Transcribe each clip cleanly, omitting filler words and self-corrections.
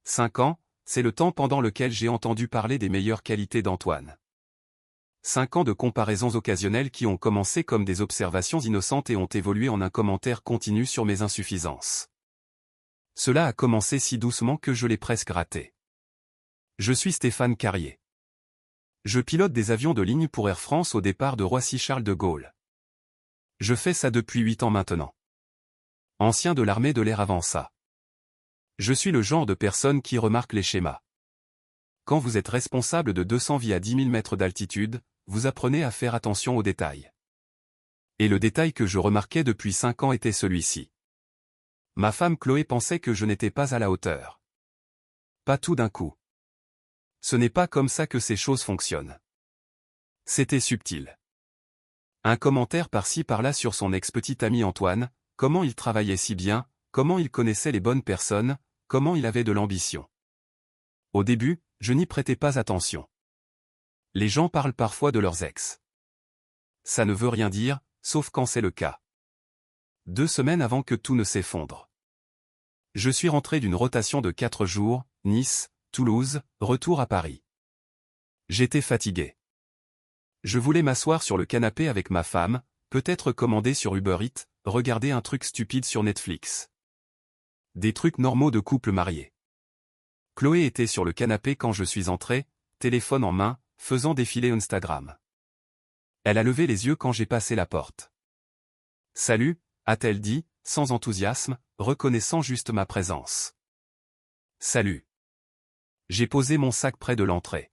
5 ans, c'est le temps pendant lequel j'ai entendu parler des meilleures qualités d'Antoine. 5 ans de comparaisons occasionnelles qui ont commencé comme des observations innocentes et ont évolué en un commentaire continu sur mes insuffisances. Cela a commencé si doucement que je l'ai presque raté. Je suis Stéphane Carrier. Je pilote des avions de ligne pour Air France au départ de Roissy-Charles de Gaulle. Je fais ça depuis 8 ans maintenant. Ancien de l'armée de l'air avant ça. Je suis le genre de personne qui remarque les schémas. Quand vous êtes responsable de 200 vies à 10 000 mètres d'altitude, vous apprenez à faire attention aux détails. Et le détail que je remarquais depuis 5 ans était celui-ci. Ma femme Chloé pensait que je n'étais pas à la hauteur. Pas tout d'un coup. Ce n'est pas comme ça que ces choses fonctionnent. C'était subtil. Un commentaire par-ci par-là sur son ex-petit ami Antoine, comment il travaillait si bien, comment il connaissait les bonnes personnes, comment il avait de l'ambition. Au début, je n'y prêtais pas attention. Les gens parlent parfois de leurs ex. Ça ne veut rien dire, sauf quand c'est le cas. 2 semaines avant que tout ne s'effondre. Je suis rentré d'une rotation de 4 jours, Nice, Toulouse, retour à Paris. J'étais fatigué. Je voulais m'asseoir sur le canapé avec ma femme, peut-être commander sur Uber Eats, regarder un truc stupide sur Netflix. Des trucs normaux de couple marié. Chloé était sur le canapé quand je suis entré, téléphone en main, faisant défiler Instagram. Elle a levé les yeux quand j'ai passé la porte. « Salut », a-t-elle dit, sans enthousiasme, reconnaissant juste ma présence. « Salut. » J'ai posé mon sac près de l'entrée.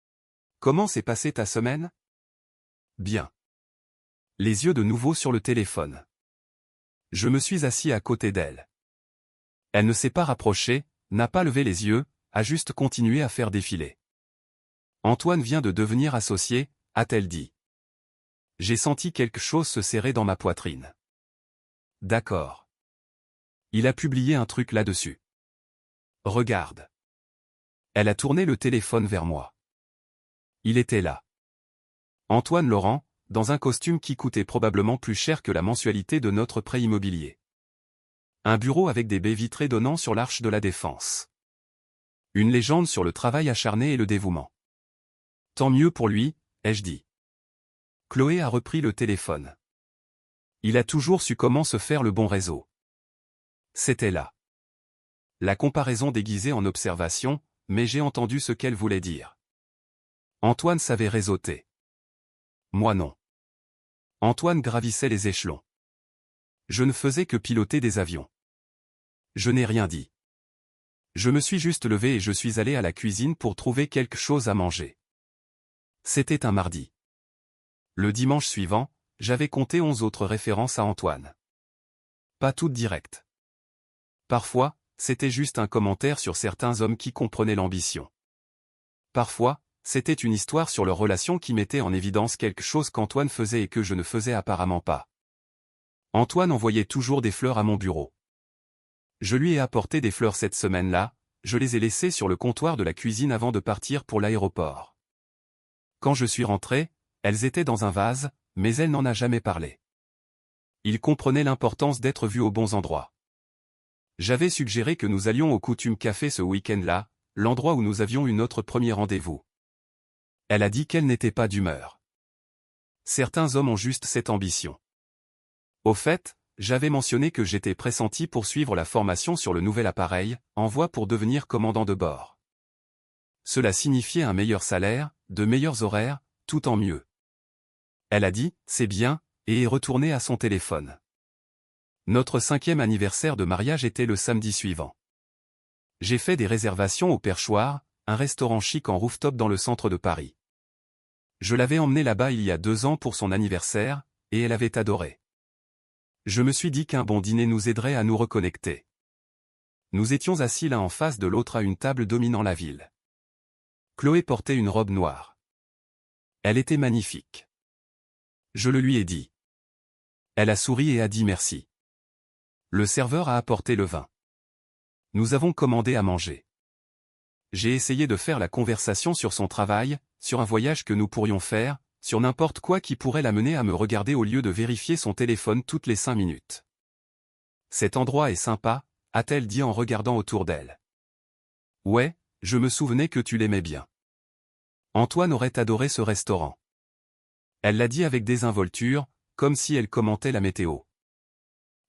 « Comment s'est passée ta semaine ?»« Bien. » Les yeux de nouveau sur le téléphone. Je me suis assis à côté d'elle. Elle ne s'est pas rapprochée, n'a pas levé les yeux, a juste continué à faire défiler. « Antoine vient de devenir associé », a-t-elle dit. J'ai senti quelque chose se serrer dans ma poitrine. D'accord. Il a publié un truc là-dessus. Regarde. Elle a tourné le téléphone vers moi. Il était là. Antoine Laurent, dans un costume qui coûtait probablement plus cher que la mensualité de notre prêt immobilier. Un bureau avec des baies vitrées donnant sur l'Arche de la Défense. Une légende sur le travail acharné et le dévouement. Tant mieux pour lui, ai-je dit. Chloé a repris le téléphone. Il a toujours su comment se faire le bon réseau. C'était là. La comparaison déguisée en observation, mais j'ai entendu ce qu'elle voulait dire. Antoine savait réseauter. Moi non. Antoine gravissait les échelons. Je ne faisais que piloter des avions. Je n'ai rien dit. Je me suis juste levé et je suis allé à la cuisine pour trouver quelque chose à manger. C'était un mardi. Le dimanche suivant, j'avais compté 11 autres références à Antoine. Pas toutes directes. Parfois, c'était juste un commentaire sur certains hommes qui comprenaient l'ambition. Parfois, c'était une histoire sur leur relation qui mettait en évidence quelque chose qu'Antoine faisait et que je ne faisais apparemment pas. Antoine envoyait toujours des fleurs à mon bureau. Je lui ai apporté des fleurs cette semaine-là, je les ai laissées sur le comptoir de la cuisine avant de partir pour l'aéroport. Quand je suis rentré, elles étaient dans un vase, mais elle n'en a jamais parlé. Il comprenait l'importance d'être vu aux bons endroits. J'avais suggéré que nous allions au Coutume Café ce week-end-là, l'endroit où nous avions eu notre premier rendez-vous. Elle a dit qu'elle n'était pas d'humeur. Certains hommes ont juste cette ambition. Au fait, j'avais mentionné que j'étais pressenti pour suivre la formation sur le nouvel appareil, en voie pour devenir commandant de bord. Cela signifiait un meilleur salaire, de meilleurs horaires, tout en mieux. Elle a dit, c'est bien, et est retournée à son téléphone. Notre 5e anniversaire de mariage était le samedi suivant. J'ai fait des réservations au Perchoir, un restaurant chic en rooftop dans le centre de Paris. Je l'avais emmenée là-bas il y a 2 ans pour son anniversaire, et elle avait adoré. Je me suis dit qu'un bon dîner nous aiderait à nous reconnecter. Nous étions assis l'un en face de l'autre à une table dominant la ville. Chloé portait une robe noire. Elle était magnifique. Je le lui ai dit. Elle a souri et a dit merci. Le serveur a apporté le vin. Nous avons commandé à manger. J'ai essayé de faire la conversation sur son travail, sur un voyage que nous pourrions faire, sur n'importe quoi qui pourrait l'amener à me regarder au lieu de vérifier son téléphone toutes les 5 minutes. Cet endroit est sympa, a-t-elle dit en regardant autour d'elle. Ouais, je me souvenais que tu l'aimais bien. Antoine aurait adoré ce restaurant. Elle l'a dit avec désinvolture, comme si elle commentait la météo.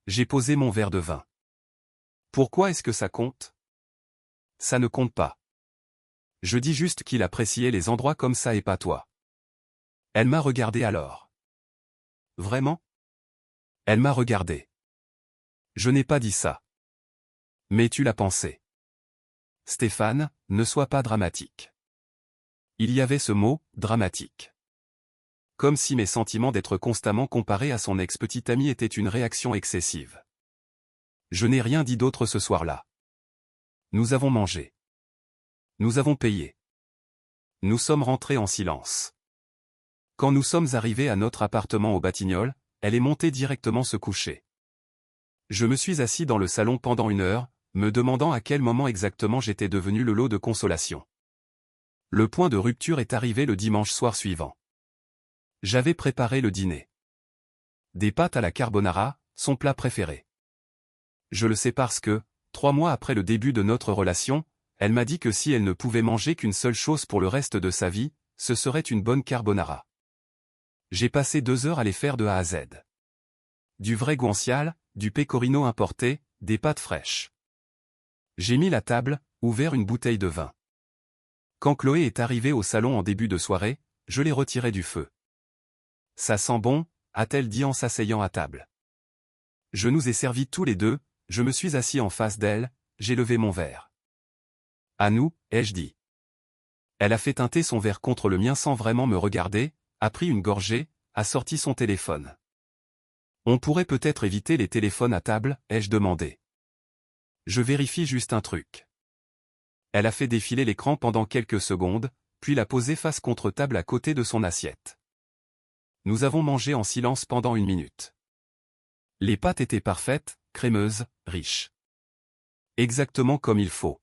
J'ai posé mon verre de vin. Pourquoi est-ce que ça compte? Ça ne compte pas. Je dis juste qu'il appréciait les endroits comme ça et pas toi. Elle m'a regardé alors. Vraiment? Elle m'a regardé. Je n'ai pas dit ça. Mais tu l'as pensé. Stéphane, ne sois pas dramatique. Il y avait ce mot, dramatique. Comme si mes sentiments d'être constamment comparé à son ex-petite amie étaient une réaction excessive. Je n'ai rien dit d'autre ce soir-là. Nous avons mangé. Nous avons payé. Nous sommes rentrés en silence. Quand nous sommes arrivés à notre appartement au Batignolles, elle est montée directement se coucher. Je me suis assis dans le salon pendant 1 heure, me demandant à quel moment exactement j'étais devenu le lot de consolation. Le point de rupture est arrivé le dimanche soir suivant. J'avais préparé le dîner. Des pâtes à la carbonara, son plat préféré. Je le sais parce que, 3 mois après le début de notre relation, elle m'a dit que si elle ne pouvait manger qu'une seule chose pour le reste de sa vie, ce serait une bonne carbonara. J'ai passé 2 heures à les faire de A à Z. Du vrai guanciale, du pecorino importé, des pâtes fraîches. J'ai mis la table, ouvert une bouteille de vin. Quand Chloé est arrivée au salon en début de soirée, je l'ai retirée du feu. Ça sent bon, a-t-elle dit en s'asseyant à table. Je nous ai servi tous les deux, je me suis assis en face d'elle, j'ai levé mon verre. À nous, ai-je dit. Elle a fait teinter son verre contre le mien sans vraiment me regarder, a pris une gorgée, a sorti son téléphone. On pourrait peut-être éviter les téléphones à table, ai-je demandé. Je vérifie juste un truc. Elle a fait défiler l'écran pendant quelques secondes, puis l'a posé face contre table à côté de son assiette. Nous avons mangé en silence pendant 1 minute. Les pâtes étaient parfaites, crémeuses, riches. Exactement comme il faut.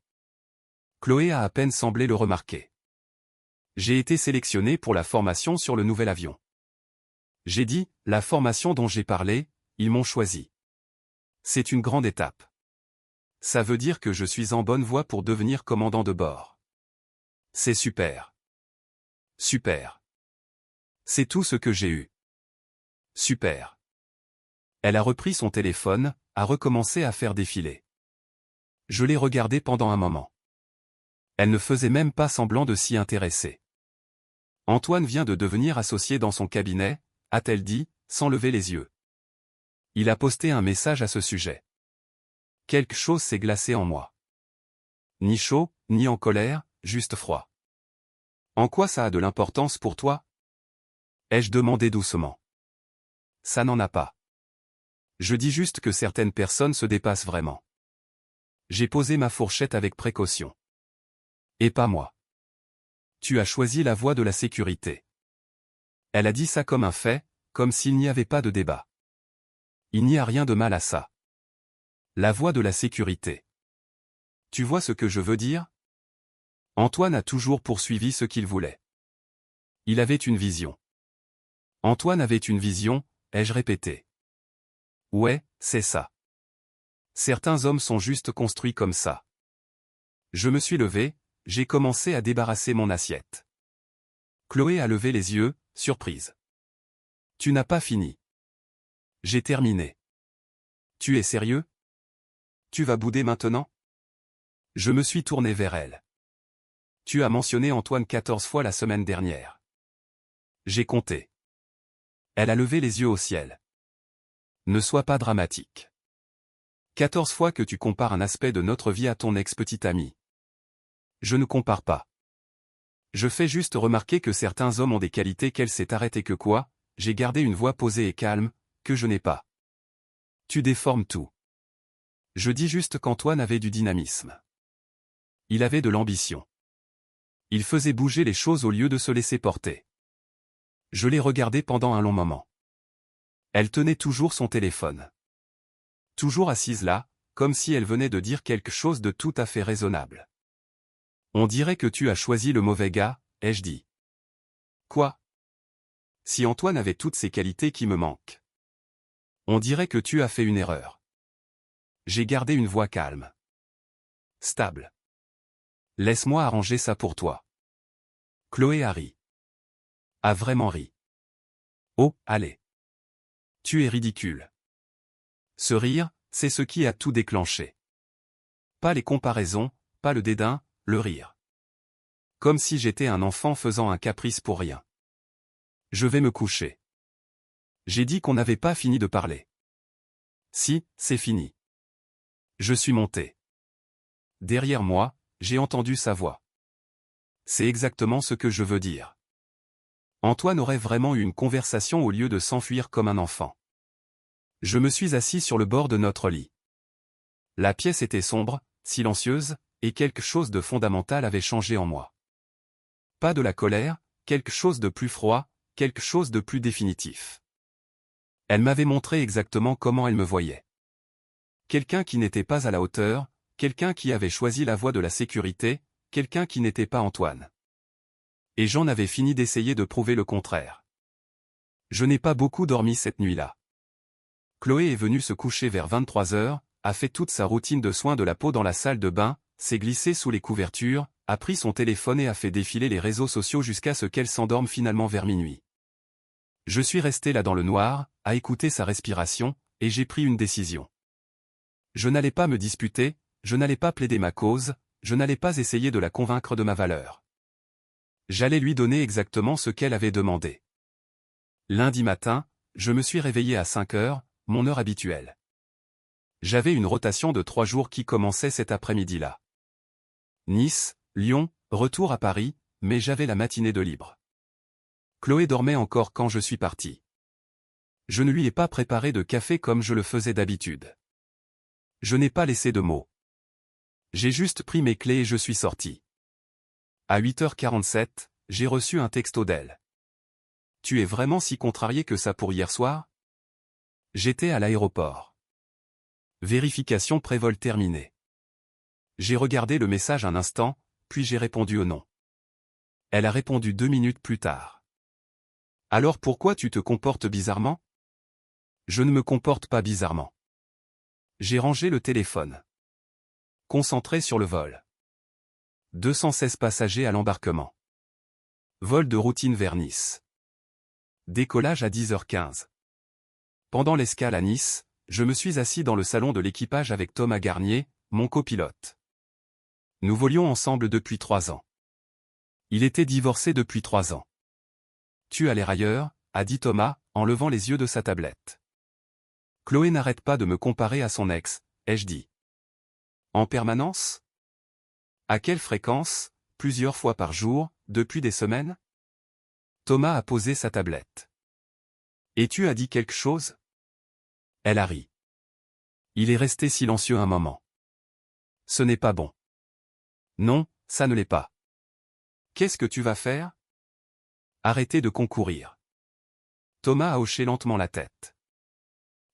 Chloé a à peine semblé le remarquer. J'ai été sélectionné pour la formation sur le nouvel avion. J'ai dit, la formation dont j'ai parlé, ils m'ont choisi. C'est une grande étape. Ça veut dire que je suis en bonne voie pour devenir commandant de bord. C'est super. Super. C'est tout ce que j'ai eu. Super. Elle a repris son téléphone, a recommencé à faire défiler. Je l'ai regardée pendant un moment. Elle ne faisait même pas semblant de s'y intéresser. Antoine vient de devenir associé dans son cabinet, a-t-elle dit, sans lever les yeux. Il a posté un message à ce sujet. Quelque chose s'est glacé en moi. Ni chaud, ni en colère, juste froid. En quoi ça a de l'importance pour toi? Ai-je demandé doucement. Ça n'en a pas. Je dis juste que certaines personnes se dépassent vraiment. J'ai posé ma fourchette avec précaution. Et pas moi. Tu as choisi la voie de la sécurité. Elle a dit ça comme un fait, comme s'il n'y avait pas de débat. Il n'y a rien de mal à ça. La voie de la sécurité. Tu vois ce que je veux dire? Antoine a toujours poursuivi ce qu'il voulait. Il avait une vision. Antoine avait une vision, ai-je répété. Ouais, c'est ça. Certains hommes sont juste construits comme ça. Je me suis levé, j'ai commencé à débarrasser mon assiette. Chloé a levé les yeux, surprise. Tu n'as pas fini. J'ai terminé. Tu es sérieux? Tu vas bouder maintenant? Je me suis tourné vers elle. Tu as mentionné Antoine 14 fois la semaine dernière. J'ai compté. Elle a levé les yeux au ciel. Ne sois pas dramatique. 14 fois que tu compares un aspect de notre vie à ton ex-petite amie. Je ne compare pas. Je fais juste remarquer que certains hommes ont des qualités qu'elle s'est arrêtée que quoi, j'ai gardé une voix posée et calme, que je n'ai pas. Tu déformes tout. Je dis juste qu'Antoine avait du dynamisme. Il avait de l'ambition. Il faisait bouger les choses au lieu de se laisser porter. Je l'ai regardé pendant un long moment. Elle tenait toujours son téléphone. Toujours assise là, comme si elle venait de dire quelque chose de tout à fait raisonnable. On dirait que tu as choisi le mauvais gars, ai-je dit. Quoi? Si Antoine avait toutes ces qualités qui me manquent. On dirait que tu as fait une erreur. J'ai gardé une voix calme. Stable. Laisse-moi arranger ça pour toi. Chloé a ri. A vraiment ri. Oh, allez. Tu es ridicule. Ce rire, c'est ce qui a tout déclenché. Pas les comparaisons, pas le dédain, le rire. Comme si j'étais un enfant faisant un caprice pour rien. Je vais me coucher. J'ai dit qu'on n'avait pas fini de parler. Si, c'est fini. Je suis monté. Derrière moi, j'ai entendu sa voix. C'est exactement ce que je veux dire. Antoine aurait vraiment eu une conversation au lieu de s'enfuir comme un enfant. Je me suis assis sur le bord de notre lit. La pièce était sombre, silencieuse, et quelque chose de fondamental avait changé en moi. Pas de la colère, quelque chose de plus froid, quelque chose de plus définitif. Elle m'avait montré exactement comment elle me voyait. Quelqu'un qui n'était pas à la hauteur, quelqu'un qui avait choisi la voie de la sécurité, quelqu'un qui n'était pas Antoine. Et j'en avais fini d'essayer de prouver le contraire. Je n'ai pas beaucoup dormi cette nuit-là. Chloé est venue se coucher vers 23 heures, a fait toute sa routine de soins de la peau dans la salle de bain, s'est glissée sous les couvertures, a pris son téléphone et a fait défiler les réseaux sociaux jusqu'à ce qu'elle s'endorme finalement vers minuit. Je suis resté là dans le noir, à écouter sa respiration, et j'ai pris une décision. Je n'allais pas me disputer, je n'allais pas plaider ma cause, je n'allais pas essayer de la convaincre de ma valeur. J'allais lui donner exactement ce qu'elle avait demandé. Lundi matin, je me suis réveillé à 5 heures, mon heure habituelle. J'avais une rotation de 3 jours qui commençait cet après-midi-là. Nice, Lyon, retour à Paris, mais j'avais la matinée de libre. Chloé dormait encore quand je suis parti. Je ne lui ai pas préparé de café comme je le faisais d'habitude. Je n'ai pas laissé de mots. J'ai juste pris mes clés et je suis sorti. À 8h47, j'ai reçu un texto d'elle. Tu es vraiment si contrarié que ça pour hier soir? J'étais à l'aéroport. Vérification pré-vol terminée. J'ai regardé le message un instant, puis j'ai répondu au non. Elle a répondu 2 minutes plus tard. Alors pourquoi tu te comportes bizarrement? Je ne me comporte pas bizarrement. J'ai rangé le téléphone. Concentré sur le vol. 216 passagers à l'embarquement. Vol de routine vers Nice. Décollage à 10h15. Pendant l'escale à Nice, je me suis assis dans le salon de l'équipage avec Thomas Garnier, mon copilote. Nous volions ensemble depuis 3 ans. Il était divorcé depuis 3 ans. Tu as l'air ailleurs, a dit Thomas, en levant les yeux de sa tablette. Chloé n'arrête pas de me comparer à son ex, ai-je dit. En permanence? À quelle fréquence, plusieurs fois par jour, depuis des semaines? Thomas a posé sa tablette. Et tu as dit quelque chose? Elle a ri. Il est resté silencieux un moment. Ce n'est pas bon. Non, ça ne l'est pas. Qu'est-ce que tu vas faire? Arrêter de concourir. Thomas a hoché lentement la tête.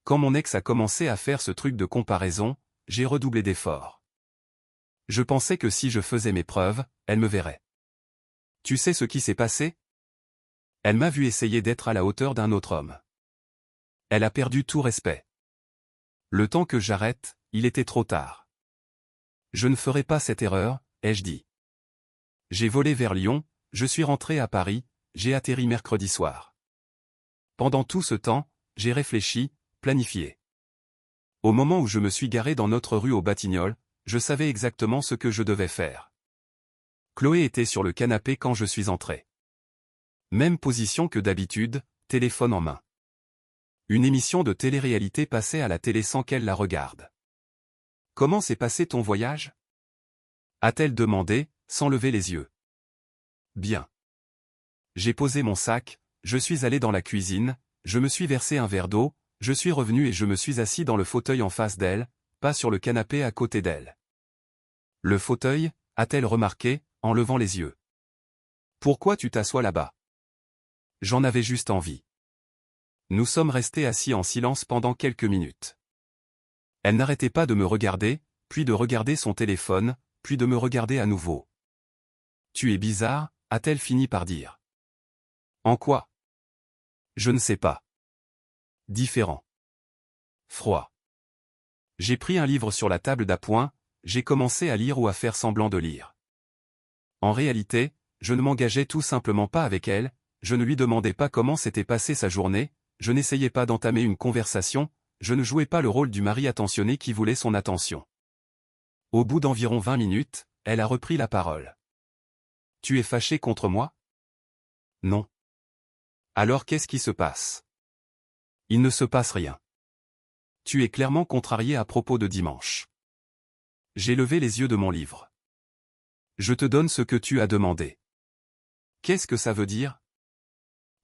Quand mon ex a commencé à faire ce truc de comparaison, j'ai redoublé d'efforts. Je pensais que si je faisais mes preuves, elle me verrait. Tu sais ce qui s'est passé? Elle m'a vu essayer d'être à la hauteur d'un autre homme. Elle a perdu tout respect. Le temps que j'arrête, il était trop tard. Je ne ferai pas cette erreur, ai-je dit. J'ai volé vers Lyon, je suis rentré à Paris, j'ai atterri mercredi soir. Pendant tout ce temps, j'ai réfléchi, planifié. Au moment où je me suis garé dans notre rue aux Batignolles, je savais exactement ce que je devais faire. Chloé était sur le canapé quand je suis entré. Même position que d'habitude, téléphone en main. Une émission de télé-réalité passait à la télé sans qu'elle la regarde. Comment s'est passé ton voyage? A-t-elle demandé, sans lever les yeux. Bien. J'ai posé mon sac, je suis allé dans la cuisine, je me suis versé un verre d'eau, je suis revenu et je me suis assis dans le fauteuil en face d'elle, pas sur le canapé à côté d'elle. Le fauteuil, a-t-elle remarqué, en levant les yeux. Pourquoi tu t'assois là-bas? J'en avais juste envie. Nous sommes restés assis en silence pendant quelques minutes. Elle n'arrêtait pas de me regarder, puis de regarder son téléphone, puis de me regarder à nouveau. Tu es bizarre, a-t-elle fini par dire. En quoi? Je ne sais pas. Différent. Froid. J'ai pris un livre sur la table d'appoint, j'ai commencé à lire ou à faire semblant de lire. En réalité, je ne m'engageais tout simplement pas avec elle, je ne lui demandais pas comment s'était passée sa journée, je n'essayais pas d'entamer une conversation, je ne jouais pas le rôle du mari attentionné qui voulait son attention. Au bout d'environ 20 minutes, elle a repris la parole. « Tu es fâché contre moi ? » ?»« Non. »« Alors qu'est-ce qui se passe ? » ?»« Il ne se passe rien. »« Tu es clairement contrarié à propos de dimanche. » J'ai levé les yeux de mon livre. « Je te donne ce que tu as demandé. » « Qu'est-ce que ça veut dire ? » ?»«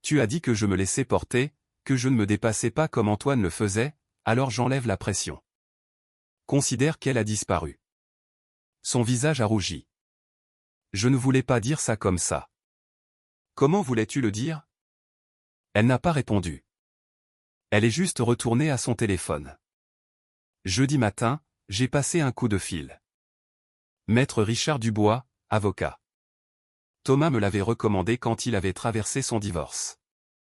Tu as dit que je me laissais porter, que je ne me dépassais pas comme Antoine le faisait, alors j'enlève la pression. » Considère qu'elle a disparu. Son visage a rougi. « Je ne voulais pas dire ça comme ça. »« Comment voulais-tu le dire ? » Elle n'a pas répondu. Elle est juste retournée à son téléphone. Jeudi matin, j'ai passé un coup de fil. Maître Richard Dubois, avocat. Thomas me l'avait recommandé quand il avait traversé son divorce.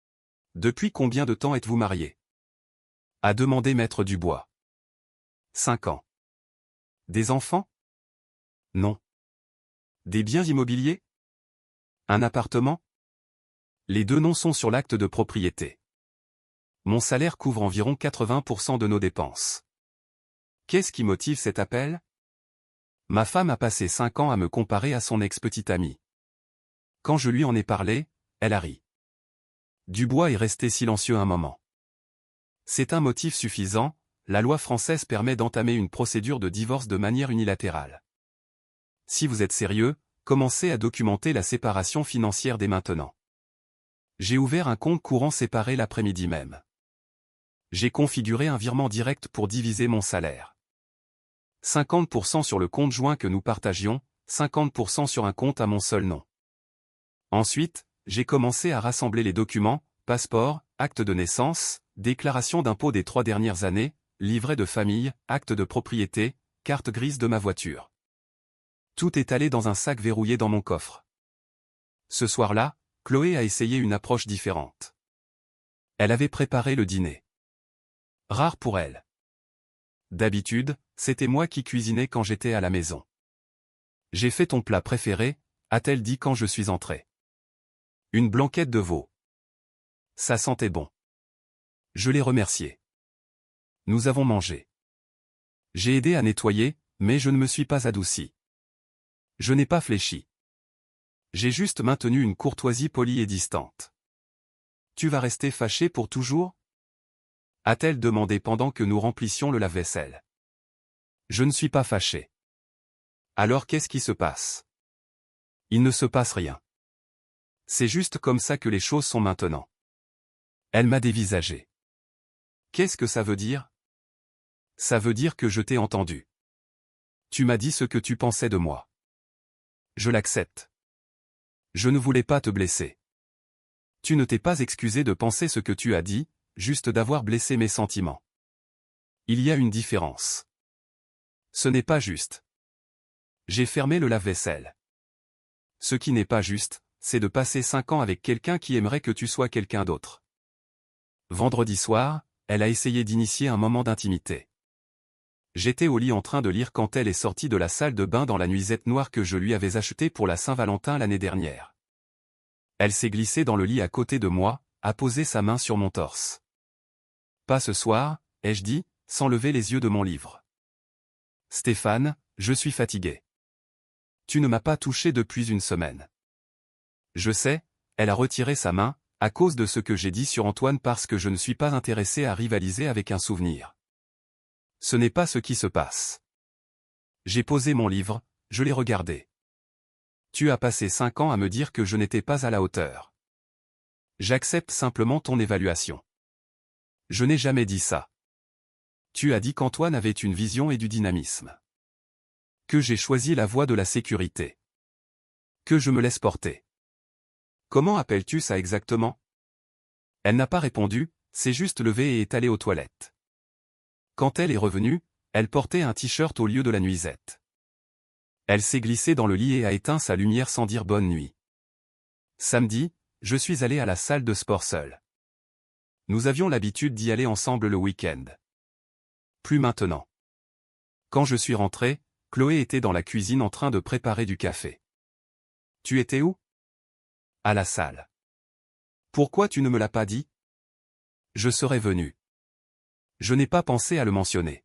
« Depuis combien de temps êtes-vous mariés ? » a demandé Maître Dubois. 5 ans. Des enfants ? Non. Des biens immobiliers ? Un appartement ? Les deux noms sont sur l'acte de propriété. Mon salaire couvre environ 80% de nos dépenses. Qu'est-ce qui motive cet appel ? Ma femme a passé 5 ans à me comparer à son ex-petite amie. Quand je lui en ai parlé, elle a ri. Dubois est resté silencieux un moment. C'est un motif suffisant, la loi française permet d'entamer une procédure de divorce de manière unilatérale. Si vous êtes sérieux, commencez à documenter la séparation financière dès maintenant. J'ai ouvert un compte courant séparé l'après-midi même. J'ai configuré un virement direct pour diviser mon salaire. 50% sur le compte joint que nous partagions, 50% sur un compte à mon seul nom. Ensuite, j'ai commencé à rassembler les documents, passeport, acte de naissance, déclaration d'impôt des 3 dernières années, livret de famille, acte de propriété, carte grise de ma voiture. Tout est allé dans un sac verrouillé dans mon coffre. Ce soir-là, Chloé a essayé une approche différente. Elle avait préparé le dîner. Rare pour elle. D'habitude, c'était moi qui cuisinais quand j'étais à la maison. « J'ai fait ton plat préféré », a-t-elle dit quand je suis entré. Une blanquette de veau. Ça sentait bon. Je l'ai remercié. Nous avons mangé. J'ai aidé à nettoyer, mais je ne me suis pas adouci. Je n'ai pas fléchi. J'ai juste maintenu une courtoisie polie et distante. « Tu vas rester fâché pour toujours ? » a-t-elle demandé pendant que nous remplissions le lave-vaisselle. Je ne suis pas fâché. Alors qu'est-ce qui se passe ? Il ne se passe rien. C'est juste comme ça que les choses sont maintenant. Elle m'a dévisagé. Qu'est-ce que ça veut dire ? Ça veut dire que je t'ai entendu. Tu m'as dit ce que tu pensais de moi. Je l'accepte. Je ne voulais pas te blesser. Tu ne t'es pas excusé de penser ce que tu as dit, juste d'avoir blessé mes sentiments. Il y a une différence. Ce n'est pas juste. J'ai fermé le lave-vaisselle. Ce qui n'est pas juste, c'est de passer 5 ans avec quelqu'un qui aimerait que tu sois quelqu'un d'autre. Vendredi soir, elle a essayé d'initier un moment d'intimité. J'étais au lit en train de lire quand elle est sortie de la salle de bain dans la nuisette noire que je lui avais achetée pour la Saint-Valentin l'année dernière. Elle s'est glissée dans le lit à côté de moi, a posé sa main sur mon torse. « Pas ce soir », ai-je dit, sans lever les yeux de mon livre. « Stéphane, je suis fatigué. Tu ne m'as pas touché depuis une semaine. » Je sais, elle a retiré sa main, à cause de ce que j'ai dit sur Antoine parce que je ne suis pas intéressé à rivaliser avec un souvenir. Ce n'est pas ce qui se passe. J'ai posé mon livre, je l'ai regardé. Tu as passé 5 ans à me dire que je n'étais pas à la hauteur. J'accepte simplement ton évaluation. Je n'ai jamais dit ça. Tu as dit qu'Antoine avait une vision et du dynamisme. Que j'ai choisi la voie de la sécurité. Que je me laisse porter. Comment appelles-tu ça exactement ? Elle n'a pas répondu, s'est juste levée et est allée aux toilettes. Quand elle est revenue, elle portait un t-shirt au lieu de la nuisette. Elle s'est glissée dans le lit et a éteint sa lumière sans dire bonne nuit. Samedi, je suis allé à la salle de sport seul. Nous avions l'habitude d'y aller ensemble le week-end. Plus maintenant. Quand je suis rentré, Chloé était dans la cuisine en train de préparer du café. Tu étais où? À la salle. Pourquoi tu ne me l'as pas dit? Je serais venu. Je n'ai pas pensé à le mentionner.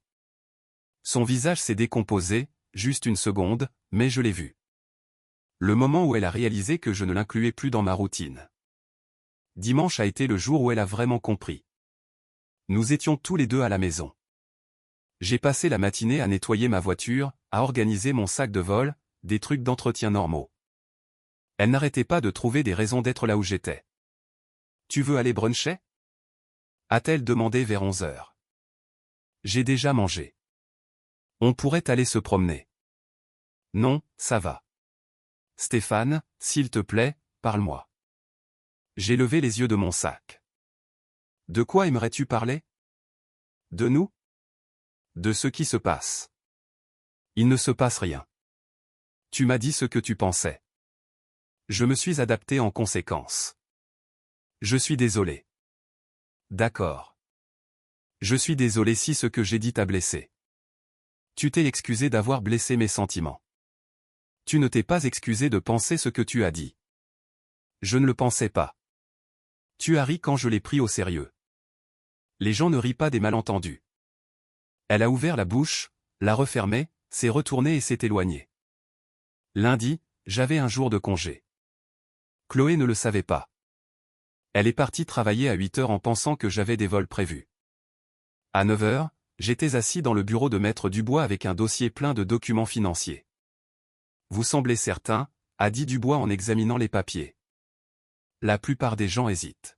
Son visage s'est décomposé, juste une seconde, mais je l'ai vu. Le moment où elle a réalisé que je ne l'incluais plus dans ma routine. Dimanche a été le jour où elle a vraiment compris. Nous étions tous les deux à la maison. J'ai passé la matinée à nettoyer ma voiture, à organiser mon sac de vol, des trucs d'entretien normaux. Elle n'arrêtait pas de trouver des raisons d'être là où j'étais. Tu veux aller bruncher? A-t-elle demandé vers 11 heures. J'ai déjà mangé. On pourrait aller se promener. Non, ça va. Stéphane, s'il te plaît, parle-moi. J'ai levé les yeux de mon sac. De quoi aimerais-tu parler? De nous? De ce qui se passe. Il ne se passe rien. Tu m'as dit ce que tu pensais. Je me suis adapté en conséquence. Je suis désolé. D'accord. Je suis désolé si ce que j'ai dit t'a blessé. Tu t'es excusé d'avoir blessé mes sentiments. Tu ne t'es pas excusé de penser ce que tu as dit. Je ne le pensais pas. Tu as ri quand je l'ai pris au sérieux. Les gens ne rient pas des malentendus. Elle a ouvert la bouche, l'a refermée, s'est retournée et s'est éloignée. Lundi, j'avais un jour de congé. Chloé ne le savait pas. Elle est partie travailler à 8 heures en pensant que j'avais des vols prévus. À 9 heures, j'étais assis dans le bureau de Maître Dubois avec un dossier plein de documents financiers. Vous semblez certain, a dit Dubois en examinant les papiers. La plupart des gens hésitent.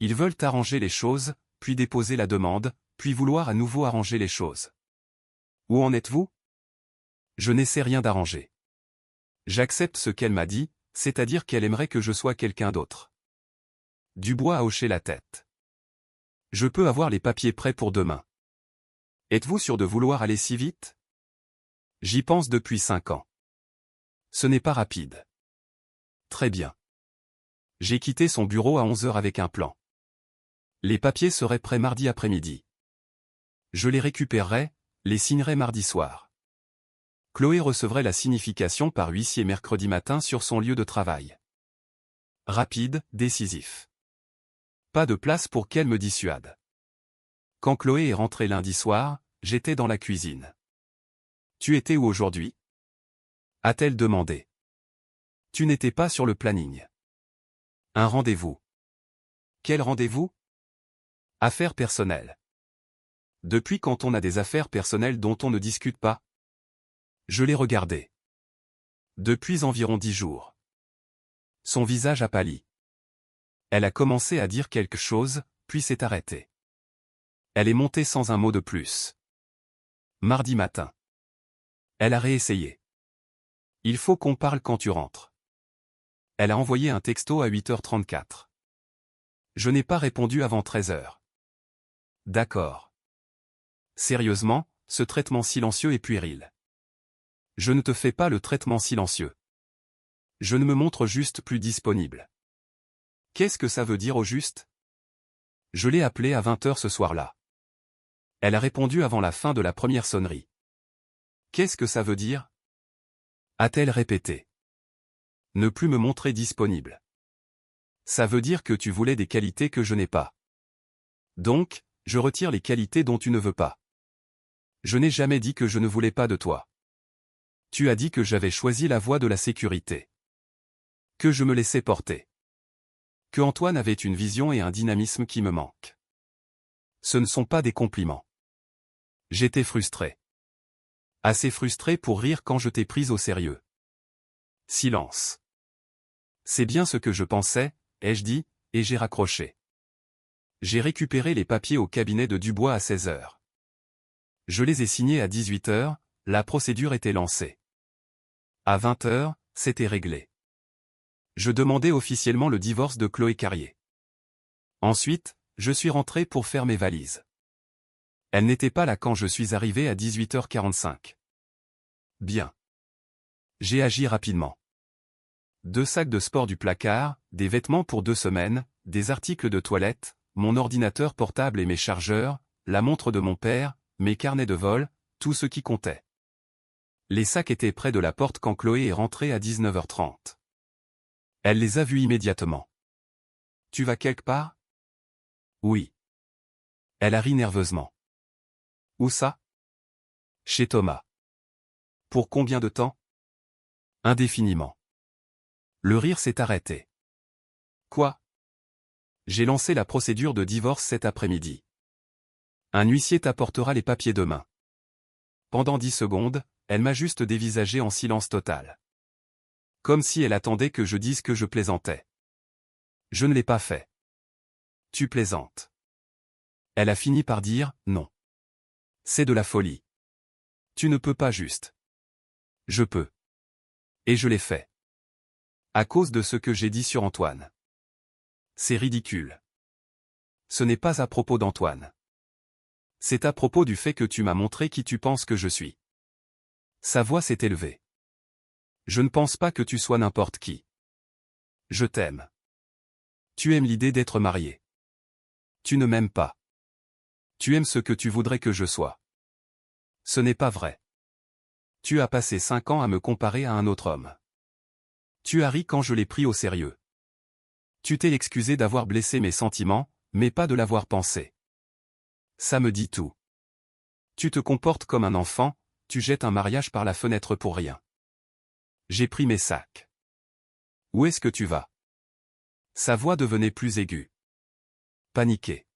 Ils veulent arranger les choses, puis déposer la demande, puis vouloir à nouveau arranger les choses. Où en êtes-vous? Je n'essaie rien d'arranger. J'accepte ce qu'elle m'a dit, c'est-à-dire qu'elle aimerait que je sois quelqu'un d'autre. Dubois a hoché la tête. Je peux avoir les papiers prêts pour demain. Êtes-vous sûr de vouloir aller si vite? J'y pense depuis 5 ans. Ce n'est pas rapide. Très bien. J'ai quitté son bureau à 11 heures avec un plan. Les papiers seraient prêts mardi après-midi. Je les récupérerai, les signerai mardi soir. Chloé recevrait la signification par huissier mercredi matin sur son lieu de travail. Rapide, décisif. Pas de place pour qu'elle me dissuade. Quand Chloé est rentrée lundi soir, j'étais dans la cuisine. Tu étais où aujourd'hui? A-t-elle demandé. Tu n'étais pas sur le planning. Un rendez-vous. Quel rendez-vous? Affaires personnelles. Depuis quand on a des affaires personnelles dont on ne discute pas? Je l'ai regardé. Depuis environ 10 jours. Son visage a pâli. Elle a commencé à dire quelque chose, puis s'est arrêtée. Elle est montée sans un mot de plus. Mardi matin. Elle a réessayé. Il faut qu'on parle quand tu rentres. Elle a envoyé un texto à 8h34. Je n'ai pas répondu avant 13h. D'accord. Sérieusement, ce traitement silencieux est puéril. Je ne te fais pas le traitement silencieux. Je ne me montre juste plus disponible. Qu'est-ce que ça veut dire au juste? Je l'ai appelée à 20h ce soir-là. Elle a répondu avant la fin de la première sonnerie. Qu'est-ce que ça veut dire? A-t-elle répété. Ne plus me montrer disponible. Ça veut dire que tu voulais des qualités que je n'ai pas. Donc, je retire les qualités dont tu ne veux pas. Je n'ai jamais dit que je ne voulais pas de toi. Tu as dit que j'avais choisi la voie de la sécurité. Que je me laissais porter. Que Antoine avait une vision et un dynamisme qui me manquent. Ce ne sont pas des compliments. J'étais frustré. Assez frustré pour rire quand je t'ai prise au sérieux. Silence. C'est bien ce que je pensais, ai-je dit, et j'ai raccroché. J'ai récupéré les papiers au cabinet de Dubois à 16h. Je les ai signés à 18h, la procédure était lancée. À 20h, c'était réglé. Je demandais officiellement le divorce de Chloé Carrier. Ensuite, je suis rentré pour faire mes valises. Elle n'était pas là quand je suis arrivé à 18h45. Bien. J'ai agi rapidement. 2 sacs de sport du placard, des vêtements pour 2 semaines, des articles de toilette, mon ordinateur portable et mes chargeurs, la montre de mon père, mes carnets de vol, tout ce qui comptait. Les sacs étaient près de la porte quand Chloé est rentrée à 19h30. Elle les a vus immédiatement. Tu vas quelque part? Oui. Elle a ri nerveusement. Où ça? Chez Thomas. Pour combien de temps? Indéfiniment. Le rire s'est arrêté. Quoi? J'ai lancé la procédure de divorce cet après-midi. Un huissier t'apportera les papiers demain. Pendant 10 secondes, elle m'a juste dévisagé en silence total. Comme si elle attendait que je dise que je plaisantais. Je ne l'ai pas fait. Tu plaisantes. Elle a fini par dire « non ». C'est de la folie. Tu ne peux pas juste. Je peux. Et je l'ai fait. À cause de ce que j'ai dit sur Antoine. C'est ridicule. Ce n'est pas à propos d'Antoine. C'est à propos du fait que tu m'as montré qui tu penses que je suis. Sa voix s'est élevée. Je ne pense pas que tu sois n'importe qui. Je t'aime. Tu aimes l'idée d'être marié. Tu ne m'aimes pas. Tu aimes ce que tu voudrais que je sois. Ce n'est pas vrai. Tu as passé 5 ans à me comparer à un autre homme. Tu as ri quand je l'ai pris au sérieux. Tu t'es excusé d'avoir blessé mes sentiments, mais pas de l'avoir pensé. Ça me dit tout. Tu te comportes comme un enfant, tu jettes un mariage par la fenêtre pour rien. J'ai pris mes sacs. Où est-ce que tu vas? Sa voix devenait plus aiguë. Paniquée.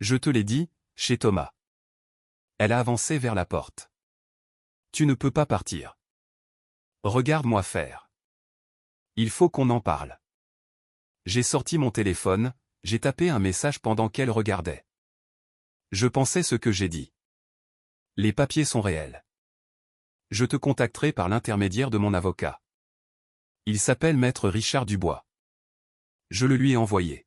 Je te l'ai dit, chez Thomas. Elle a avancé vers la porte. Tu ne peux pas partir. Regarde-moi faire. Il faut qu'on en parle. J'ai sorti mon téléphone, j'ai tapé un message pendant qu'elle regardait. Je pensais ce que j'ai dit. Les papiers sont réels. Je te contacterai par l'intermédiaire de mon avocat. Il s'appelle Maître Richard Dubois. Je le lui ai envoyé.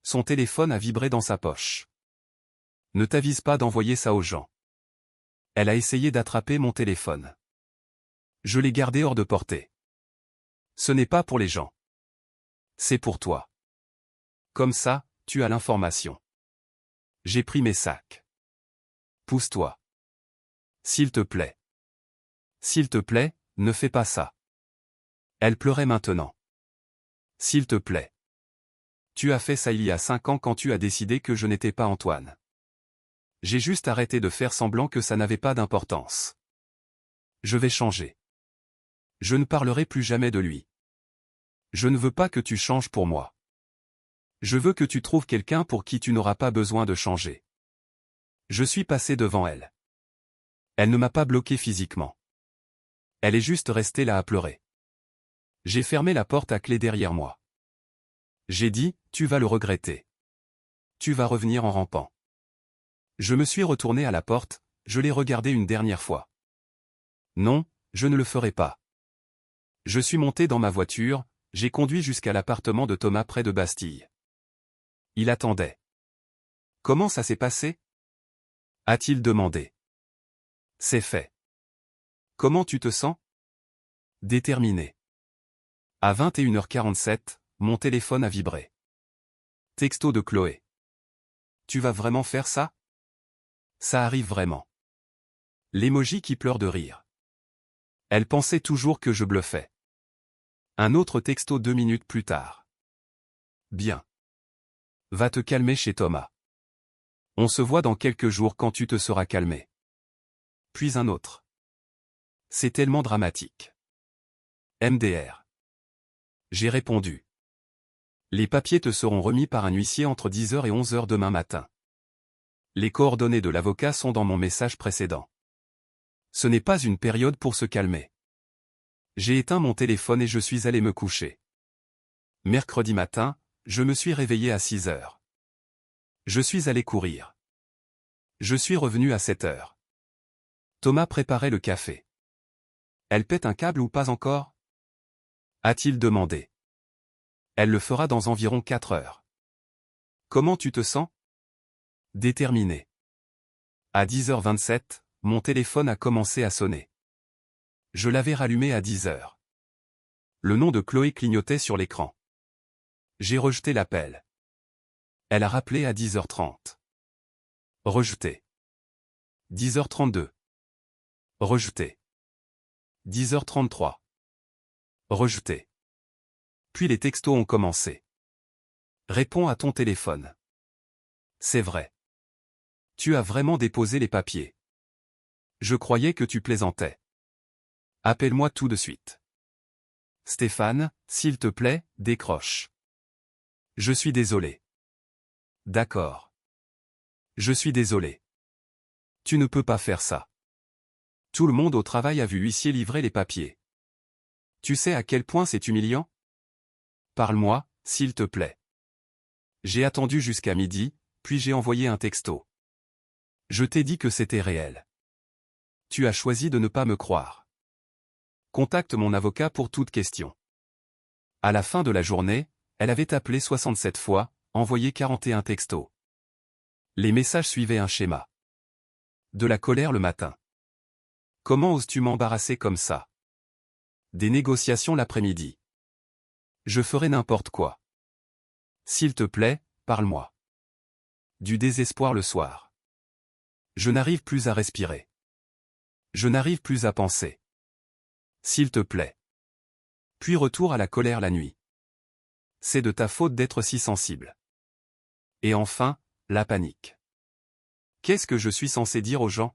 Son téléphone a vibré dans sa poche. Ne t'avise pas d'envoyer ça aux gens. Elle a essayé d'attraper mon téléphone. Je l'ai gardé hors de portée. Ce n'est pas pour les gens. C'est pour toi. Comme ça, tu as l'information. J'ai pris mes sacs. Pousse-toi. S'il te plaît. S'il te plaît, ne fais pas ça. Elle pleurait maintenant. S'il te plaît. Tu as fait ça il y a 5 ans quand tu as décidé que je n'étais pas Antoine. J'ai juste arrêté de faire semblant que ça n'avait pas d'importance. Je vais changer. Je ne parlerai plus jamais de lui. Je ne veux pas que tu changes pour moi. Je veux que tu trouves quelqu'un pour qui tu n'auras pas besoin de changer. Je suis passé devant elle. Elle ne m'a pas bloqué physiquement. Elle est juste restée là à pleurer. J'ai fermé la porte à clé derrière moi. J'ai dit, tu vas le regretter. Tu vas revenir en rampant. Je me suis retourné à la porte, je l'ai regardé une dernière fois. Non, je ne le ferai pas. Je suis monté dans ma voiture, j'ai conduit jusqu'à l'appartement de Thomas près de Bastille. Il attendait. Comment ça s'est passé? A-t-il demandé. C'est fait. Comment tu te sens? Déterminé. À 21h47, mon téléphone a vibré. Texto de Chloé. Tu vas vraiment faire ça? Ça arrive vraiment. L'émoji qui pleure de rire. Elle pensait toujours que je bluffais. Un autre texto 2 minutes plus tard. Bien. Va te calmer chez Thomas. On se voit dans quelques jours quand tu te seras calmé. Puis un autre. C'est tellement dramatique. MDR. J'ai répondu. Les papiers te seront remis par un huissier entre 10h et 11h demain matin. Les coordonnées de l'avocat sont dans mon message précédent. Ce n'est pas une période pour se calmer. J'ai éteint mon téléphone et je suis allé me coucher. Mercredi matin, je me suis réveillé à 6h. Je suis allé courir. Je suis revenu à 7h. Thomas préparait le café. Elle pète un câble ou pas encore? A-t-il demandé. Elle le fera dans environ 4 heures. Comment tu te sens? Déterminé. À 10h27, mon téléphone a commencé à sonner. Je l'avais rallumé à 10h. Le nom de Chloé clignotait sur l'écran. J'ai rejeté l'appel. Elle a rappelé à 10h30. Rejeté. 10h32. Rejeté. 10h33. Rejeté. Puis les textos ont commencé. Réponds à ton téléphone. C'est vrai. Tu as vraiment déposé les papiers. Je croyais que tu plaisantais. Appelle-moi tout de suite. Stéphane, s'il te plaît, décroche. Je suis désolé. D'accord. Je suis désolé. Tu ne peux pas faire ça. Tout le monde au travail a vu l'huissier livrer les papiers. Tu sais à quel point c'est humiliant? Parle-moi, s'il te plaît. J'ai attendu jusqu'à midi, puis j'ai envoyé un texto. Je t'ai dit que c'était réel. Tu as choisi de ne pas me croire. Contacte mon avocat pour toute question. À la fin de la journée, elle avait appelé 67 fois, envoyé 41 textos. Les messages suivaient un schéma. De la colère le matin. Comment oses-tu m'embarrasser comme ça? Des négociations l'après-midi. Je ferai n'importe quoi. S'il te plaît, parle-moi. Du désespoir le soir. Je n'arrive plus à respirer. Je n'arrive plus à penser. S'il te plaît. Puis retour à la colère la nuit. C'est de ta faute d'être si sensible. Et enfin, la panique. Qu'est-ce que je suis censé dire aux gens?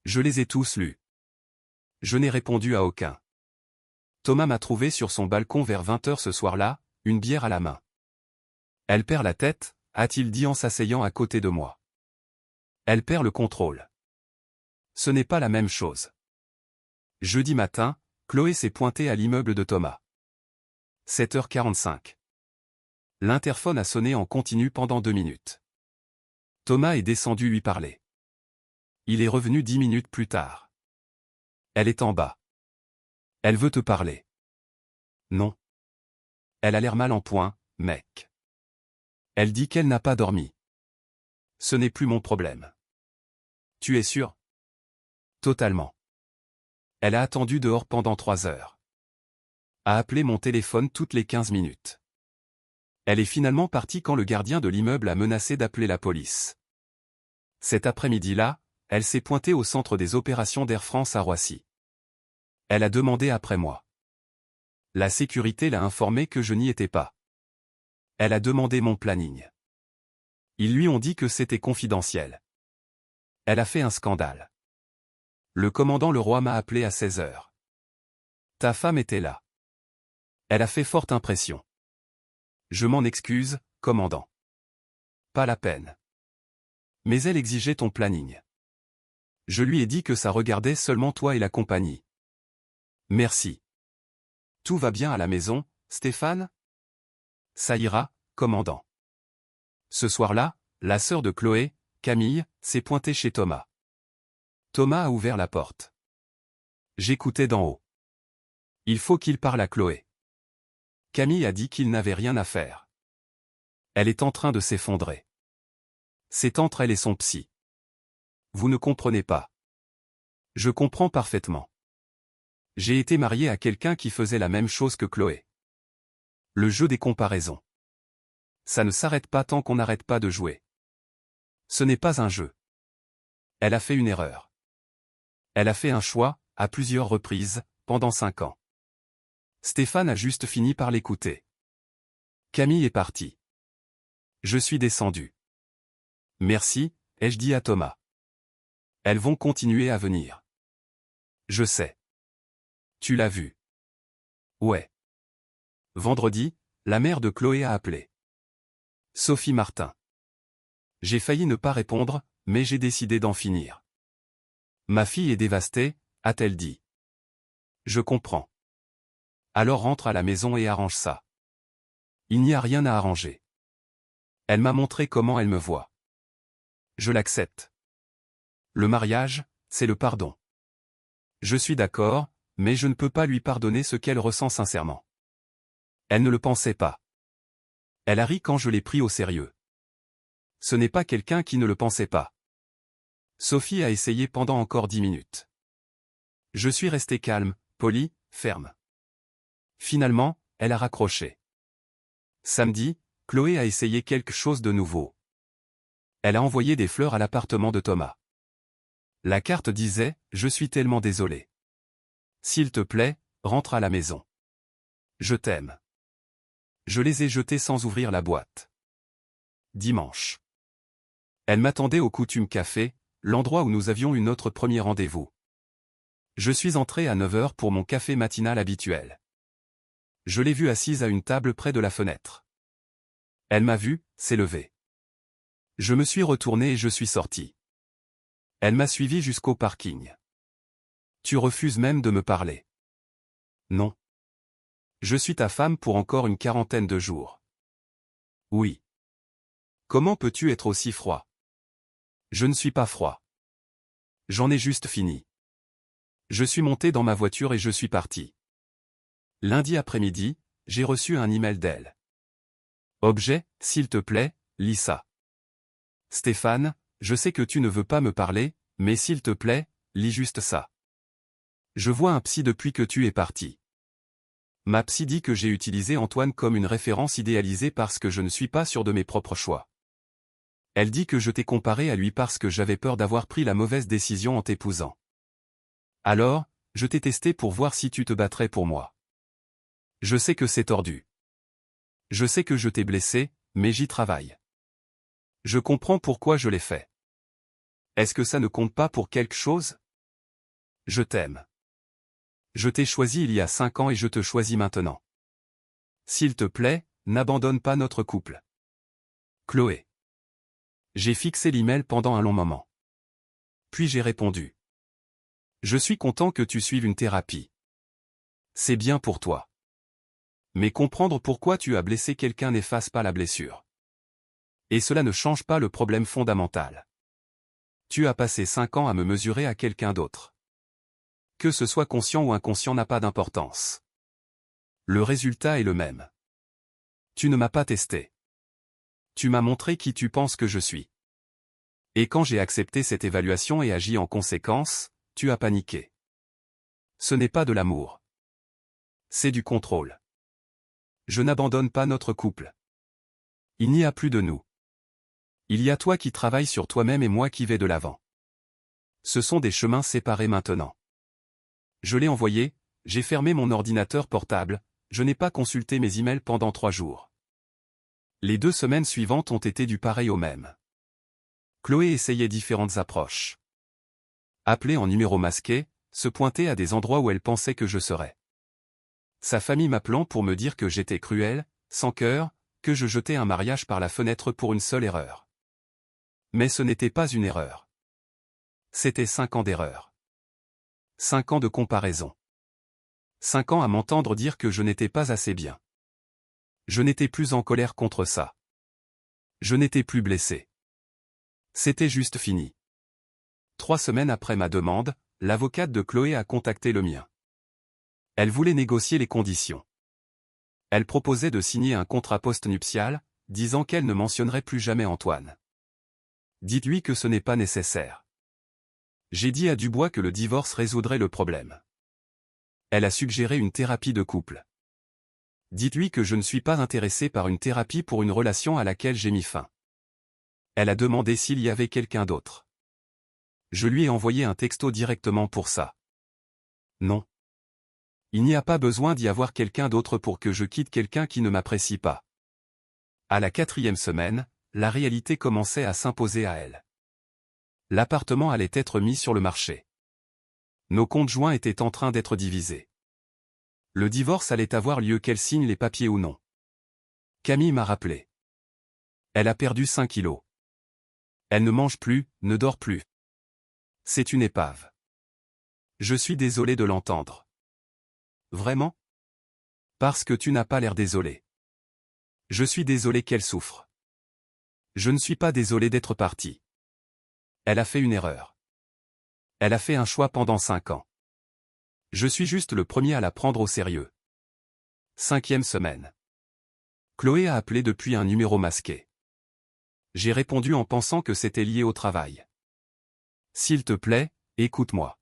Je les ai tous lus. Je n'ai répondu à aucun. Thomas m'a trouvé sur son balcon vers 20h ce soir-là, une bière à la main. Elle perd la tête, a-t-il dit en s'asseyant à côté de moi. Elle perd le contrôle. Ce n'est pas la même chose. Jeudi matin, Chloé s'est pointée à l'immeuble de Thomas. 7h45. L'interphone a sonné en continu pendant 2 minutes. Thomas est descendu lui parler. Il est revenu 10 minutes plus tard. Elle est en bas. Elle veut te parler. Non. Elle a l'air mal en point, mec. Elle dit qu'elle n'a pas dormi. Ce n'est plus mon problème. Tu es sûr? Totalement. Elle a attendu dehors pendant 3 heures. A appelé mon téléphone toutes les 15 minutes. Elle est finalement partie quand le gardien de l'immeuble a menacé d'appeler la police. Cet après-midi-là, elle s'est pointée au centre des opérations d'Air France à Roissy. Elle a demandé après moi. La sécurité l'a informé que je n'y étais pas. Elle a demandé mon planning. Ils lui ont dit que c'était confidentiel. Elle a fait un scandale. Le commandant Leroy m'a appelé à 16h. Ta femme était là. Elle a fait forte impression. Je m'en excuse, commandant. Pas la peine. Mais elle exigeait ton planning. Je lui ai dit que ça regardait seulement toi et la compagnie. Merci. Tout va bien à la maison, Stéphane? Ça ira, commandant. Ce soir-là, la sœur de Chloé, Camille, s'est pointée chez Thomas. Thomas a ouvert la porte. J'écoutais d'en haut. Il faut qu'il parle à Chloé. Camille a dit qu'il n'avait rien à faire. Elle est en train de s'effondrer. C'est entre elle et son psy. Vous ne comprenez pas. Je comprends parfaitement. J'ai été marié à quelqu'un qui faisait la même chose que Chloé. Le jeu des comparaisons. Ça ne s'arrête pas tant qu'on n'arrête pas de jouer. Ce n'est pas un jeu. Elle a fait une erreur. Elle a fait un choix, à plusieurs reprises, pendant 5 ans. Stéphane a juste fini par l'écouter. Camille est partie. Je suis descendu. Merci, ai-je dit à Thomas. Elles vont continuer à venir. Je sais. Tu l'as vu. Ouais. Vendredi, la mère de Chloé a appelé. Sophie Martin. J'ai failli ne pas répondre, mais j'ai décidé d'en finir. Ma fille est dévastée, a-t-elle dit. Je comprends. Alors rentre à la maison et arrange ça. Il n'y a rien à arranger. Elle m'a montré comment elle me voit. Je l'accepte. Le mariage, c'est le pardon. Je suis d'accord, mais je ne peux pas lui pardonner ce qu'elle ressent sincèrement. Elle ne le pensait pas. Elle a ri quand je l'ai pris au sérieux. Ce n'est pas quelqu'un qui ne le pensait pas. Sophie a essayé pendant encore 10 minutes. Je suis resté calme, poli, ferme. Finalement, elle a raccroché. Samedi, Chloé a essayé quelque chose de nouveau. Elle a envoyé des fleurs à l'appartement de Thomas. La carte disait « Je suis tellement désolé. S'il te plaît, rentre à la maison. Je t'aime. » Je les ai jetés sans ouvrir la boîte. Dimanche. Elle m'attendait au Coutume Café, l'endroit où nous avions eu notre premier rendez-vous. Je suis entré à 9 heures pour mon café matinal habituel. Je l'ai vue assise à une table près de la fenêtre. Elle m'a vu, s'est levée. Je me suis retourné et je suis sorti. Elle m'a suivi jusqu'au parking. Tu refuses même de me parler. Non. Je suis ta femme pour encore une quarantaine de jours. Oui. Comment peux-tu être aussi froid? Je ne suis pas froid. J'en ai juste fini. Je suis monté dans ma voiture et je suis parti. Lundi après-midi, j'ai reçu un email d'elle. Objet, s'il te plaît, lis ça. Stéphane, je sais que tu ne veux pas me parler, mais s'il te plaît, lis juste ça. Je vois un psy depuis que tu es parti. Ma psy dit que j'ai utilisé Antoine comme une référence idéalisée parce que je ne suis pas sûr de mes propres choix. Elle dit que je t'ai comparé à lui parce que j'avais peur d'avoir pris la mauvaise décision en t'épousant. Alors, je t'ai testé pour voir si tu te battrais pour moi. Je sais que c'est tordu. Je sais que je t'ai blessé, mais j'y travaille. Je comprends pourquoi je l'ai fait. Est-ce que ça ne compte pas pour quelque chose? Je t'aime. Je t'ai choisi il y a 5 ans et je te choisis maintenant. S'il te plaît, n'abandonne pas notre couple. Chloé. J'ai fixé l'email pendant un long moment. Puis j'ai répondu. Je suis content que tu suives une thérapie. C'est bien pour toi. Mais comprendre pourquoi tu as blessé quelqu'un n'efface pas la blessure. Et cela ne change pas le problème fondamental. Tu as passé 5 ans à me mesurer à quelqu'un d'autre. Que ce soit conscient ou inconscient n'a pas d'importance. Le résultat est le même. Tu ne m'as pas testé. Tu m'as montré qui tu penses que je suis. Et quand j'ai accepté cette évaluation et agi en conséquence, tu as paniqué. Ce n'est pas de l'amour. C'est du contrôle. Je n'abandonne pas notre couple. Il n'y a plus de nous. Il y a toi qui travailles sur toi-même et moi qui vais de l'avant. Ce sont des chemins séparés maintenant. Je l'ai envoyé, j'ai fermé mon ordinateur portable, je n'ai pas consulté mes emails pendant 3 jours. Les 2 semaines suivantes ont été du pareil au même. Chloé essayait différentes approches. Appeler en numéro masqué, se pointer à des endroits où elle pensait que je serais. Sa famille m'appelant pour me dire que j'étais cruel, sans cœur, que je jetais un mariage par la fenêtre pour une seule erreur. Mais ce n'était pas une erreur. C'était 5 ans d'erreur. 5 ans de comparaison. 5 ans à m'entendre dire que je n'étais pas assez bien. Je n'étais plus en colère contre ça. Je n'étais plus blessé. C'était juste fini. 3 semaines après ma demande, l'avocate de Chloé a contacté le mien. Elle voulait négocier les conditions. Elle proposait de signer un contrat post-nuptial, disant qu'elle ne mentionnerait plus jamais Antoine. Dites-lui que ce n'est pas nécessaire. J'ai dit à Dubois que le divorce résoudrait le problème. Elle a suggéré une thérapie de couple. Dites-lui que je ne suis pas intéressé par une thérapie pour une relation à laquelle j'ai mis fin. Elle a demandé s'il y avait quelqu'un d'autre. Je lui ai envoyé un texto directement pour ça. Non. Il n'y a pas besoin d'y avoir quelqu'un d'autre pour que je quitte quelqu'un qui ne m'apprécie pas. À la 4e semaine, la réalité commençait à s'imposer à elle. L'appartement allait être mis sur le marché. Nos comptes joints étaient en train d'être divisés. Le divorce allait avoir lieu qu'elle signe les papiers ou non. Camille m'a rappelé. Elle a perdu 5 kilos. Elle ne mange plus, ne dort plus. C'est une épave. Je suis désolé de l'entendre. Vraiment? Parce que tu n'as pas l'air désolé. Je suis désolé qu'elle souffre. Je ne suis pas désolé d'être parti. Elle a fait une erreur. Elle a fait un choix pendant 5 ans. Je suis juste le premier à la prendre au sérieux. 5e semaine. Chloé a appelé depuis un numéro masqué. J'ai répondu en pensant que c'était lié au travail. S'il te plaît, écoute-moi.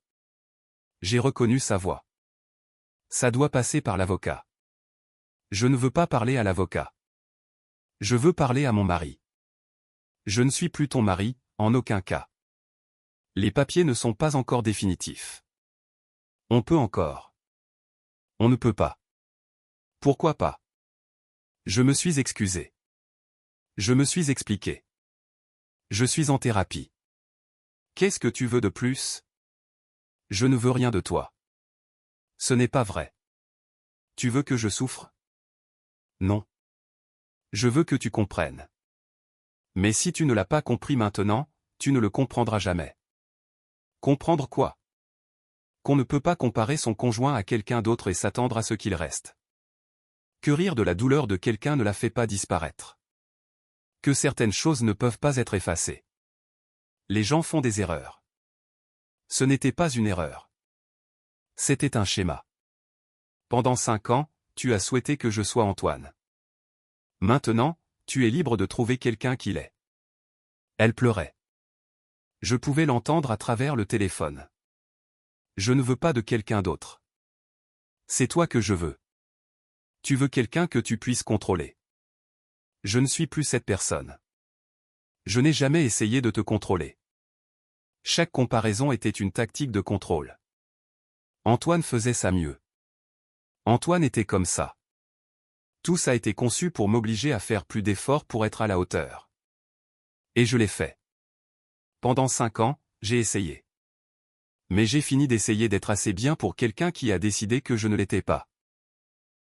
J'ai reconnu sa voix. Ça doit passer par l'avocat. Je ne veux pas parler à l'avocat. Je veux parler à mon mari. Je ne suis plus ton mari, en aucun cas. Les papiers ne sont pas encore définitifs. On peut encore. On ne peut pas. Pourquoi pas? Je me suis excusé. Je me suis expliqué. Je suis en thérapie. Qu'est-ce que tu veux de plus? Je ne veux rien de toi. Ce n'est pas vrai. Tu veux que je souffre? Non. Je veux que tu comprennes. Mais si tu ne l'as pas compris maintenant, tu ne le comprendras jamais. Comprendre quoi? Qu'on ne peut pas comparer son conjoint à quelqu'un d'autre et s'attendre à ce qu'il reste. Que rire de la douleur de quelqu'un ne la fait pas disparaître. Que certaines choses ne peuvent pas être effacées. Les gens font des erreurs. Ce n'était pas une erreur. C'était un schéma. Pendant 5 ans, tu as souhaité que je sois Antoine. Maintenant, tu es libre de trouver quelqu'un qui l'est. Elle pleurait. Je pouvais l'entendre à travers le téléphone. Je ne veux pas de quelqu'un d'autre. C'est toi que je veux. Tu veux quelqu'un que tu puisses contrôler. Je ne suis plus cette personne. Je n'ai jamais essayé de te contrôler. Chaque comparaison était une tactique de contrôle. Antoine faisait ça mieux. Antoine était comme ça. Tout ça a été conçu pour m'obliger à faire plus d'efforts pour être à la hauteur. Et je l'ai fait. Pendant 5 ans, j'ai essayé. Mais j'ai fini d'essayer d'être assez bien pour quelqu'un qui a décidé que je ne l'étais pas.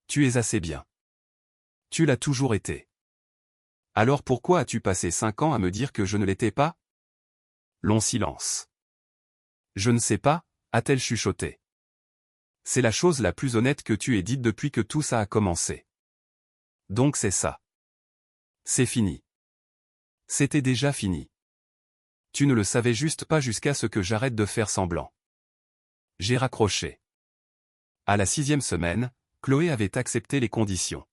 Tu es assez bien. Tu l'as toujours été. Alors pourquoi as-tu passé 5 ans à me dire que je ne l'étais pas? Long silence. Je ne sais pas, a-t-elle chuchoté. C'est la chose la plus honnête que tu aies dite depuis que tout ça a commencé. Donc c'est ça. C'est fini. C'était déjà fini. Tu ne le savais juste pas jusqu'à ce que j'arrête de faire semblant. J'ai raccroché. À la 6e semaine, Chloé avait accepté les conditions.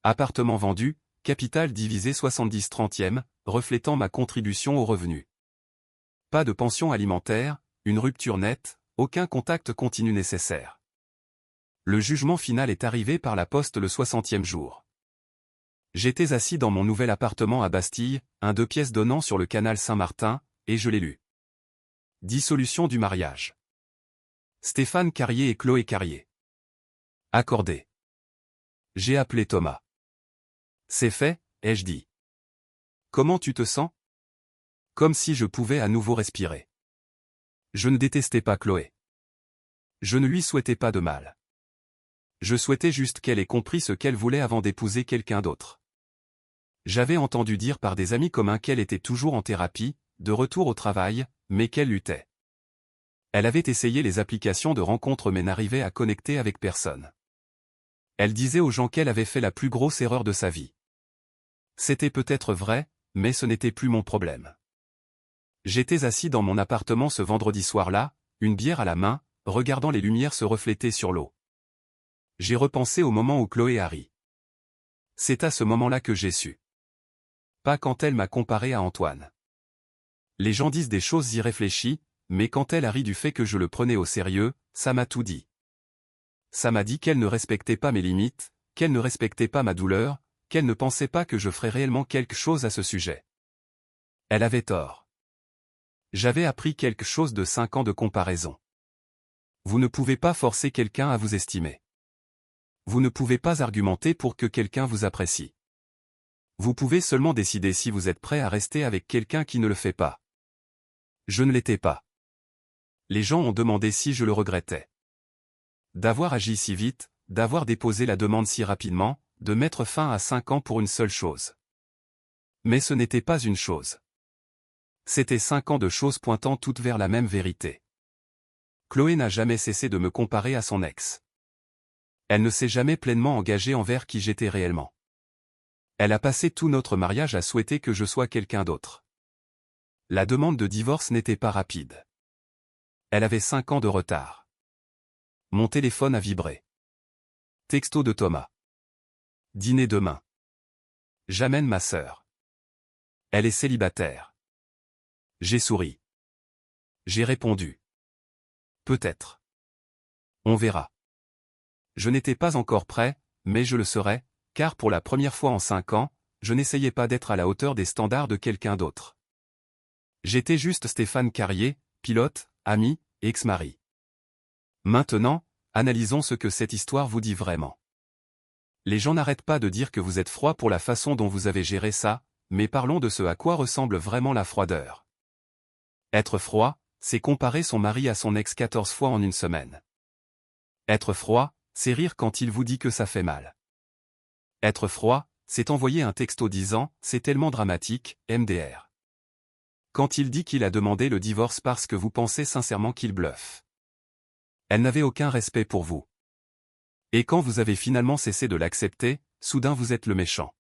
Appartement vendu, capital divisé 70/30, reflétant ma contribution au revenu. Pas de pension alimentaire, une rupture nette, aucun contact continu nécessaire. Le jugement final est arrivé par la poste le 60e jour. J'étais assis dans mon nouvel appartement à Bastille, un 2 pièces donnant sur le canal Saint-Martin, et je l'ai lu. Dissolution du mariage. Stéphane Carrier et Chloé Carrier. Accordé. J'ai appelé Thomas. C'est fait, ai-je dit. Comment tu te sens? Comme si je pouvais à nouveau respirer. Je ne détestais pas Chloé. Je ne lui souhaitais pas de mal. Je souhaitais juste qu'elle ait compris ce qu'elle voulait avant d'épouser quelqu'un d'autre. J'avais entendu dire par des amis communs qu'elle était toujours en thérapie, de retour au travail, mais qu'elle luttait. Elle avait essayé les applications de rencontres mais n'arrivait à connecter avec personne. Elle disait aux gens qu'elle avait fait la plus grosse erreur de sa vie. C'était peut-être vrai, mais ce n'était plus mon problème. J'étais assis dans mon appartement ce vendredi soir-là, une bière à la main, regardant les lumières se refléter sur l'eau. J'ai repensé au moment où Chloé a ri. C'est à ce moment-là que j'ai su. Pas quand elle m'a comparé à Antoine. Les gens disent des choses irréfléchies, mais quand elle a ri du fait que je le prenais au sérieux, ça m'a tout dit. Ça m'a dit qu'elle ne respectait pas mes limites, qu'elle ne respectait pas ma douleur, qu'elle ne pensait pas que je ferais réellement quelque chose à ce sujet. Elle avait tort. J'avais appris quelque chose de 5 ans de comparaison. Vous ne pouvez pas forcer quelqu'un à vous estimer. Vous ne pouvez pas argumenter pour que quelqu'un vous apprécie. Vous pouvez seulement décider si vous êtes prêt à rester avec quelqu'un qui ne le fait pas. Je ne l'étais pas. Les gens ont demandé si je le regrettais. D'avoir agi si vite, d'avoir déposé la demande si rapidement, de mettre fin à 5 ans pour une seule chose. Mais ce n'était pas une chose. C'était 5 ans de choses pointant toutes vers la même vérité. Chloé n'a jamais cessé de me comparer à son ex. Elle ne s'est jamais pleinement engagée envers qui j'étais réellement. Elle a passé tout notre mariage à souhaiter que je sois quelqu'un d'autre. La demande de divorce n'était pas rapide. Elle avait 5 ans de retard. Mon téléphone a vibré. Texto de Thomas. Dîner demain. J'amène ma sœur. Elle est célibataire. J'ai souri. J'ai répondu. Peut-être. On verra. Je n'étais pas encore prêt, mais je le serai, car pour la première fois en 5 ans, je n'essayais pas d'être à la hauteur des standards de quelqu'un d'autre. J'étais juste Stéphane Carrier, pilote, ami, ex-mari. Maintenant, analysons ce que cette histoire vous dit vraiment. Les gens n'arrêtent pas de dire que vous êtes froid pour la façon dont vous avez géré ça, mais parlons de ce à quoi ressemble vraiment la froideur. Être froid, c'est comparer son mari à son ex 14 fois en une semaine. Être froid, c'est rire quand il vous dit que ça fait mal. Être froid, c'est envoyer un texto disant « c'est tellement dramatique, MDR ». Quand il dit qu'il a demandé le divorce parce que vous pensez sincèrement qu'il bluffe. Elle n'avait aucun respect pour vous. Et quand vous avez finalement cessé de l'accepter, soudain vous êtes le méchant.